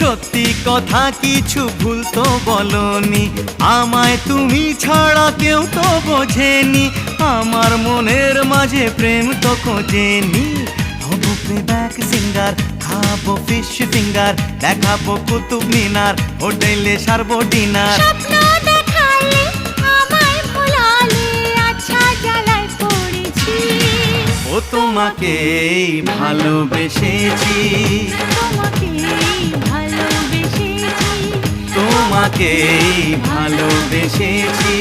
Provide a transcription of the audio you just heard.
সত্যি কথা কিছু ভুল তো বলনি, আমায় তুমি ছাড়া কেউ তো বোঝেনি, আমার মনের মাঝে প্রেম তো খোঁজেনি। হব প্লেব্যাক সিঙ্গার, খাবো ফিশ ফিঙ্গার, দেখাবো কুতুব মিনার, হোটেলে সারবো ডিনার। স্বপ্ন দেখালে আমায় ভোলালে, আচ্ছা জ্বালায় পড়েছি। ও তোমাকেই ভালোবেসেছি, তোমাকেই ভালোবেসেছি, তোমাকেই ভালোবেসেছি।